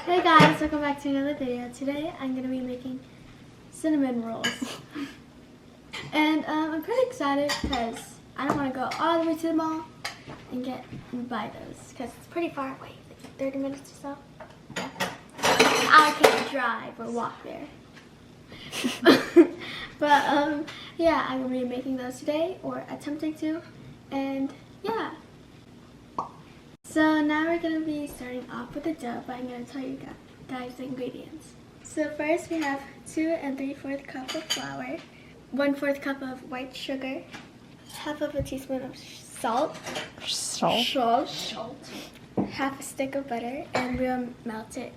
Hey guys, welcome back to another video. Today I'm going to be making cinnamon rolls. And I'm pretty excited because I don't want to go all the way to the mall and buy those because it's pretty far away, like 30 minutes or so. Yeah. I can't drive or walk there. But yeah, I'm going to be making those today, or attempting to, and yeah. So now we're going to be starting off with the dough, but I'm going to tell you guys the ingredients. So first we have 2 3/4 cup of flour, 1/4 cup of white sugar, half of a teaspoon of salt, half a stick of butter, and we'll melt it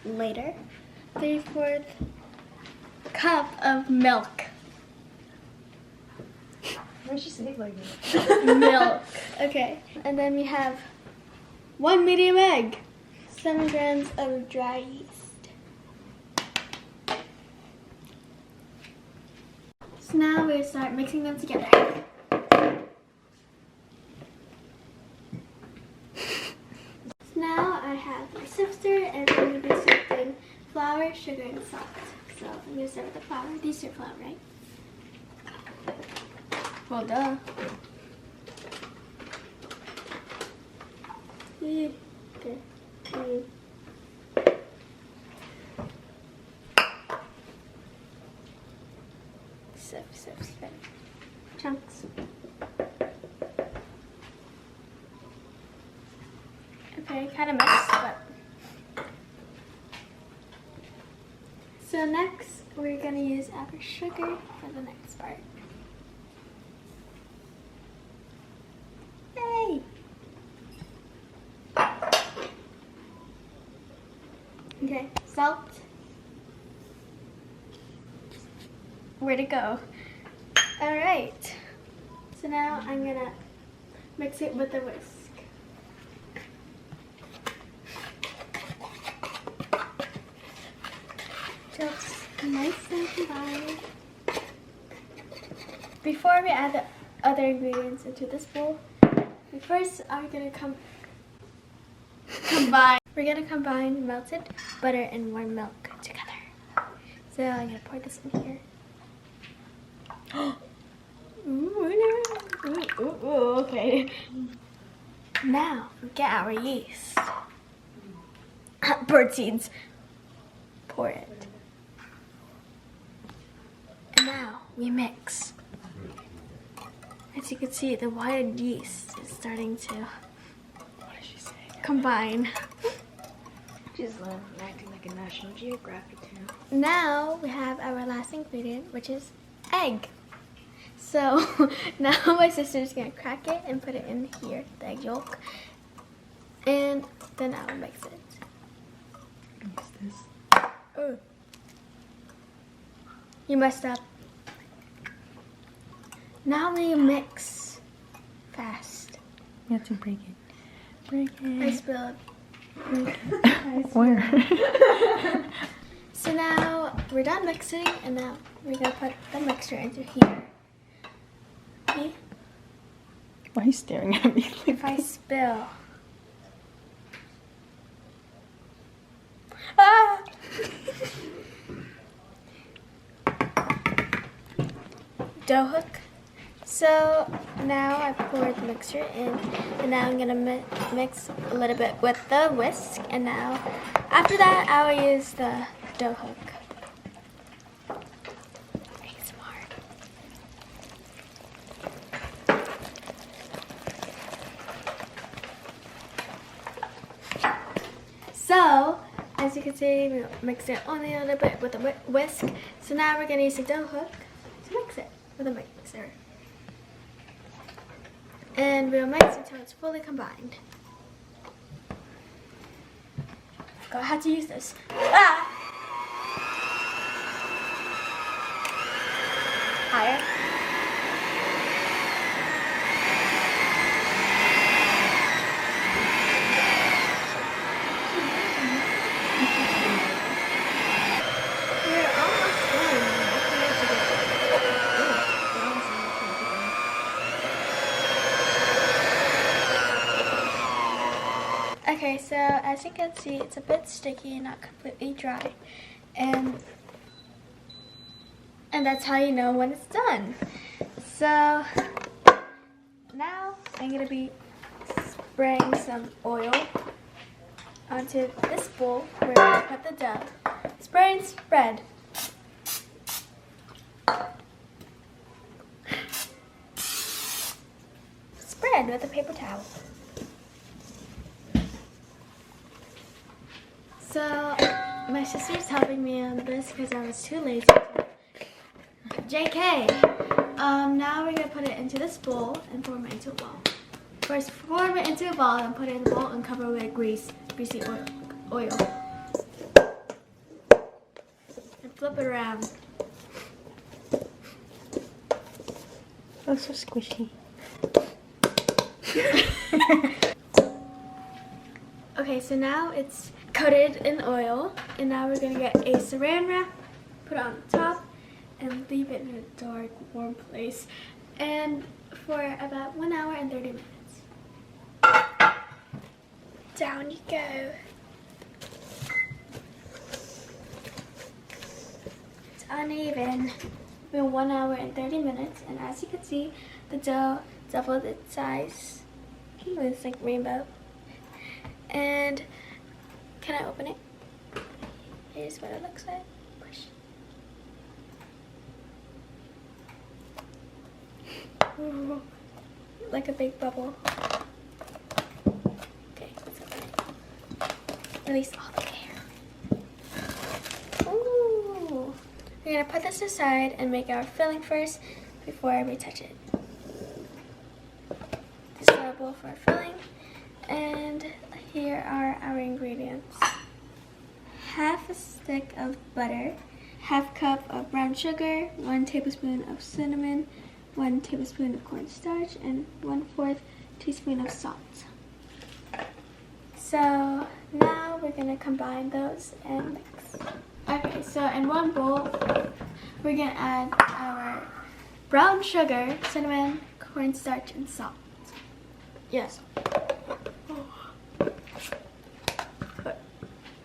later. 3/4 cup of milk. Why did you say it like that? Milk. Okay. And then we have 1 medium egg, 7 grams of dry yeast. So now we'll start mixing them together. So now I have my sifter, and I'm going to be sifting flour, sugar, and salt. So I'm going to start with the flour. These are flour, right? Well, duh. Okay. Sift. Chunks. Okay, kind of mixed, but. So next, we're going to use our sugar for the next part. Yay! Okay, salt. Where'd it go? Alright. So now I'm gonna mix it with a whisk. Just nice and combined. Before we add the other ingredients into this bowl, we first are gonna combine. We're gonna combine melted butter and warm milk together. So I'm gonna pour this in here. Ooh, okay. Now we get our yeast. Bird seeds. Pour it. And now we mix. As you can see, the white yeast is starting to combine. She's acting like a National Geographic channel. Now we have our last ingredient, which is egg. So now my sister's gonna crack it and put it in here, the egg yolk, and then I'll mix it. What's this? Oh, you messed up. Now we mix fast. You have to break it. Break it. I spilled. Where? So now we're done mixing, and now we're gonna put the mixture into here. Okay? Why are you staring at me? If I spill. Ah! Dough hook. So now I poured the mixture in, and now I'm gonna mix a little bit with the whisk, and now after that I will use the dough hook. So, as you can see, we mixed it only a little bit with a whisk. So now we're gonna use the dough hook to mix it with a mixer. And we'll mix until it's fully combined. I forgot how to use this. Ah! Higher. We're almost done. Okay, so as you can see, it's a bit sticky and not completely dry. And that's how you know when it's done. So now I'm gonna be spraying some oil onto this bowl where I put the dough. Spray and spread. Spread with a paper towel. So my sister's helping me on this because I was too lazy to. JK. Now we're gonna put it into this bowl and form it into a ball. First, form it into a ball and put it in the bowl and cover with greasy oil. And flip it around. Oh, so squishy. Okay, so now it's coated in oil, and now we're gonna get a saran wrap, put it on the top, and leave it in a dark, warm place, and for about 1 hour and 30 minutes. Down you go. It's uneven. It's been 1 hour and 30 minutes, and as you can see, the dough doubled its size. It's like rainbow. And can I open it? Here's what it looks like. Push. Ooh, like a big bubble. Okay, let's open it. Release all the air. Ooh. We're gonna put this aside and make our filling first before we touch it. This is our bowl for our filling. And here are our ingredients. Half a stick of butter, half cup of brown sugar, 1 tablespoon of cinnamon, 1 tablespoon of cornstarch, and 1/4 teaspoon of salt. So now we're gonna combine those and mix. Okay, so in one bowl, we're gonna add our brown sugar, cinnamon, cornstarch, and salt. Yes.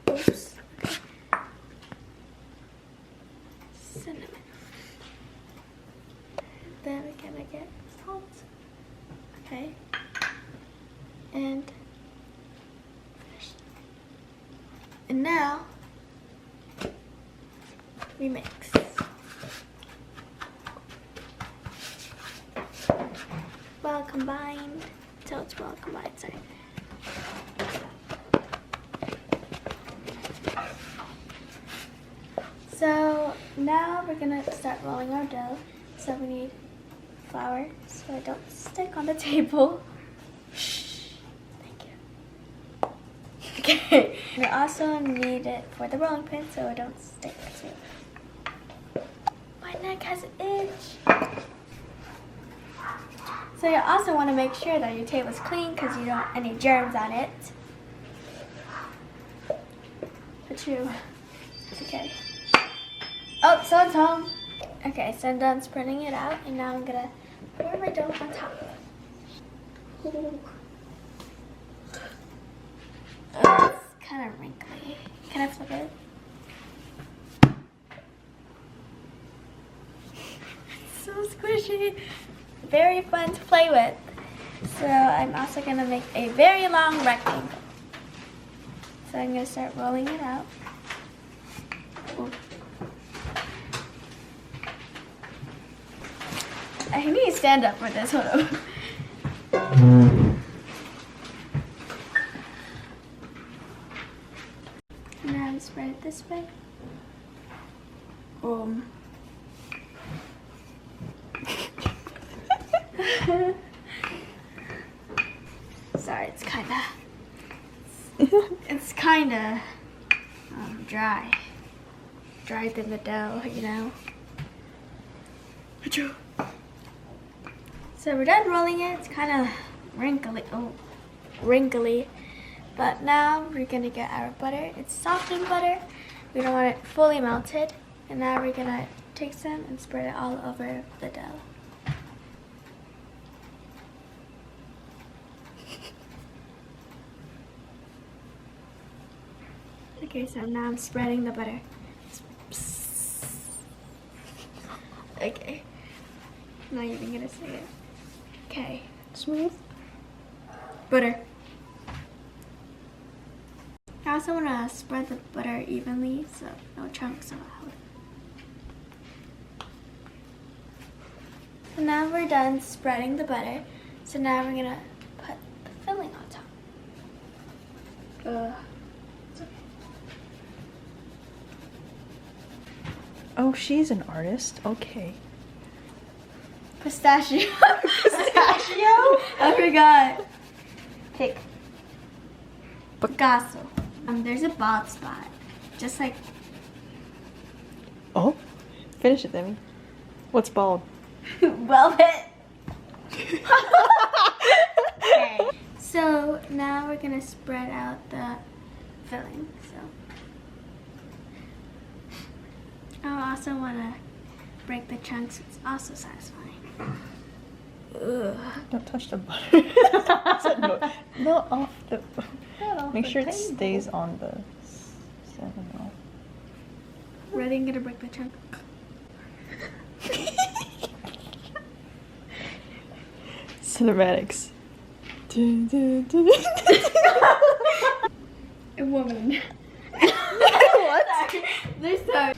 Oops. Okay. Cinnamon. Then we're gonna get salt. Okay. And now we mix. Well combined. Till it's well combined, sorry. So now we're gonna start rolling our dough. So we need flour so it don't stick on the table. Shh. Thank you. Okay. We also need it for the rolling pin so it don't stick too. My neck has an itch. So you also want to make sure that your table is clean because you don't want any germs on it. But you, okay. Oh, someone's home. Okay, so I'm done spreading it out, and now I'm gonna pour my dough on top. Ooh. Oh, it's kind of wrinkly. Can I flip it? It's so squishy. Very fun to play with. So I'm also going to make a very long rectangle. So I'm going to start rolling it out. Ooh. I need to stand up for this. Hold on. Now I'm spread it this way. Sorry, it's kinda dry. Drier than the dough, you know. So we're done rolling it. It's kind of wrinkly. But now we're gonna get our butter. It's softened butter. We don't want it fully melted. And now we're gonna take some and spread it all over the dough. Okay, so now I'm spreading the butter. Okay. Not even gonna say it. Okay. Smooth. Butter. I also want to spread the butter evenly so no chunks allowed. So now we're done spreading the butter. So now we're gonna put the filling on top. It's okay. Oh, she's an artist. Okay. Pistachio. Pistachio? I forgot. Pick. Picasso. There's a bald spot. Just like, Oh, finish it, Demi. What's bald? velvet. Okay. So now we're gonna spread out the filling. So I also want to break the chunks. It's also satisfying. Ugh. Don't touch the butter. No, off the. Make sure it stays on the cinnamon. Ready? I'm gonna break the chunk. Cinematics. A woman. What? There's so.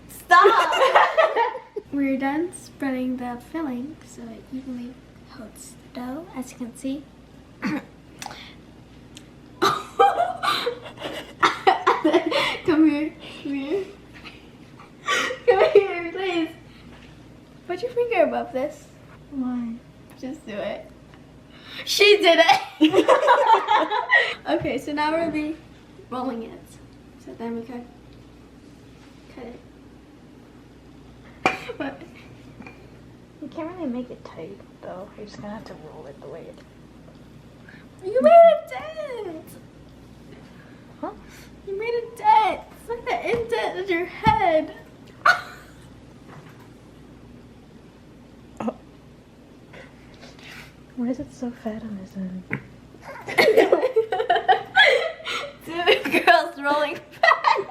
Stop! We're done spreading the filling so it evenly coats the dough, as you can see. Come here, come here. Come here, please. Put your finger above this. Why? Just do it. She did it! Okay, so now we'll be rolling it. So then we cut it. What? You can't really make it tight, though. You're just gonna have to roll it the way it. You made a dent! Huh? You made a dent! It's like the indent of your head. Oh. Why is it so fat on his end? Two girls rolling fast.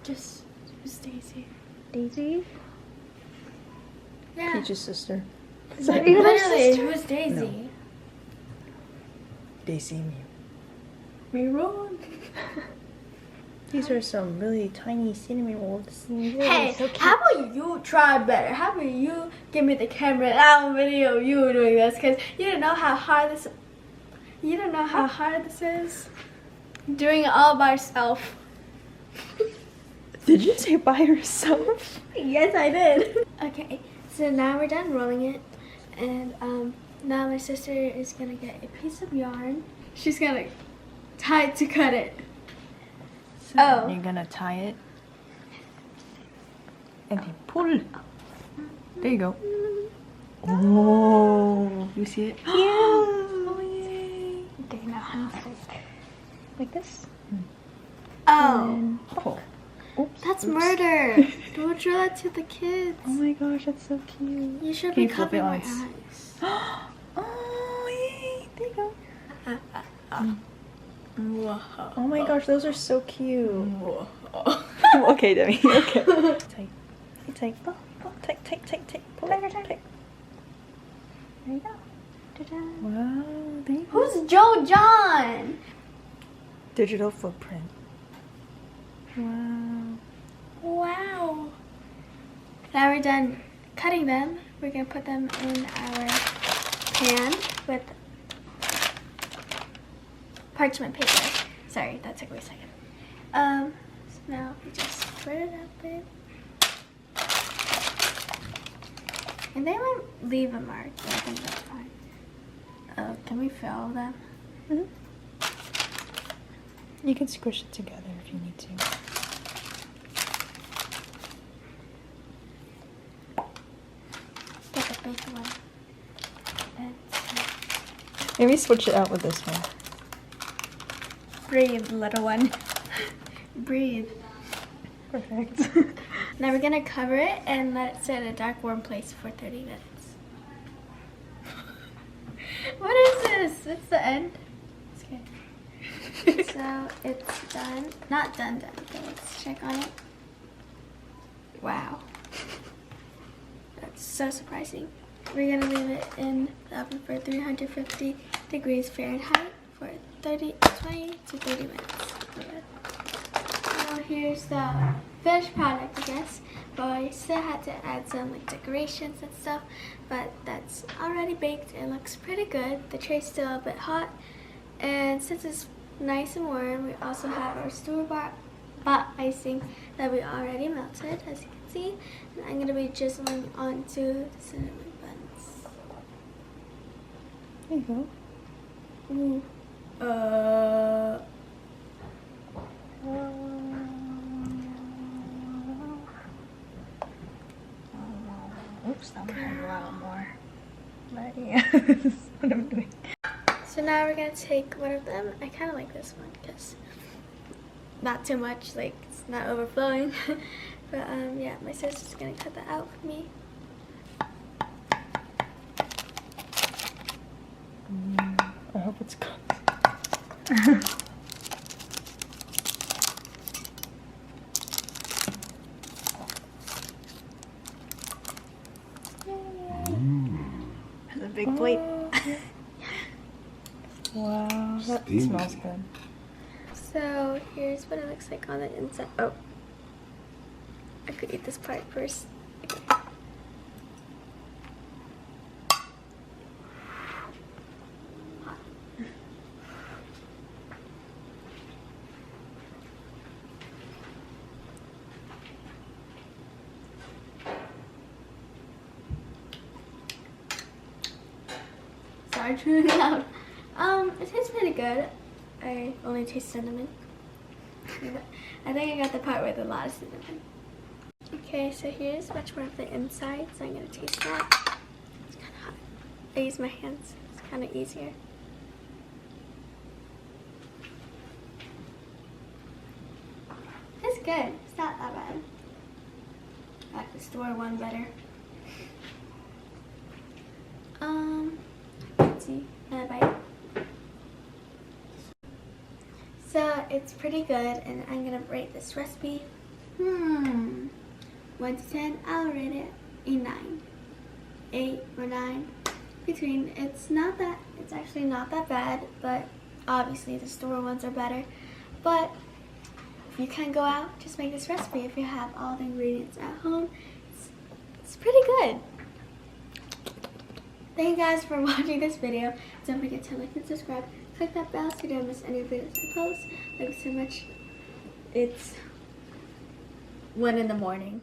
Just who's Daisy? Daisy? Yeah. Peach's sister. Literally, who's Daisy? Daisy Mew. Me wrong. These are some really tiny cinnamon rolls. Hey, how about you try better? How about you give me the camera and I'll video you doing this? Because you don't know how hard this. You don't know how hard this is. Doing it all by yourself. Did you say by yourself? Yes, I did. Okay, so now we're done rolling it, and now my sister is gonna get a piece of yarn. She's gonna tie it to cut it. So you're gonna tie it and then pull. There you go. Oh, you see it? Oh yay! Okay, now half like this. Oh, And, oh. Oops. that's murder! Don't show that to the kids. Oh my gosh, that's so cute. You should Can be you flip it covering on my its- eyes. Oh yay! There you go. Whoa. Oh my gosh, those are so cute. Okay, Demi. Okay. Tight. Tight. Pull. Tight. Pull it tight. There you go. Ta-da. Wow. There you go. Who's Joe John? Digital footprint. Wow. Wow. Now we're done cutting them. We're gonna put them in our pan with parchment paper. Sorry, that took me a second. So now we just spread it up a bit. And they might leave a mark, but I think that's fine. Oh, can we fill them? Mm-hmm. You can squish it together if you need to. Get the big one. Maybe switch it out with this one. Breathe, little one. breathe. Perfect. Now we're gonna cover it and let it sit in a dark, warm place for 30 minutes. What is this? It's the end. Okay. So it's done. Not done. Okay, let's check on it. Wow. That's so surprising. We're gonna leave it in the oven for 350 degrees Fahrenheit for 20 to 30 minutes. Now here's the finished product, I guess. But I still had to add some like decorations and stuff. But that's already baked. It looks pretty good. The tray's still a bit hot. And since it's nice and warm, we also have our store-bought icing that we already melted, as you can see. And I'm going to be drizzling onto the cinnamon buns. There you go. Ooh. Oops, that one had a lot more. But yeah, this is what I'm doing. So now we're going to take one of them. I kind of like this one because not too much, like it's not overflowing. But yeah, my sister's going to cut that out for me. I hope it's cooked. That's a big plate. Wow, that smells good. So here's what it looks like on the inside. Oh, I could eat this part first. Okay. Sorry, it's really loud. It tastes pretty good. I only taste cinnamon. I think I got the part with a lot of cinnamon. Okay, so here's much more of the inside, so I'm gonna taste that. It's kind of hot. I use my hands, it's kind of easier. It's good, it's not that bad. I like the store one better. Let's see, another bite. So it's pretty good, and I'm gonna rate this recipe. 1 to 10, I'll rate it a 9, 8 or 9. Between. It's actually not that bad, but obviously the store ones are better. But if you can go out, just make this recipe. If you have all the ingredients at home, it's pretty good. Thank you guys for watching this video. Don't forget to like and subscribe. Click that bell so you don't miss any videos I post. Thanks so much. It's 1 in the morning.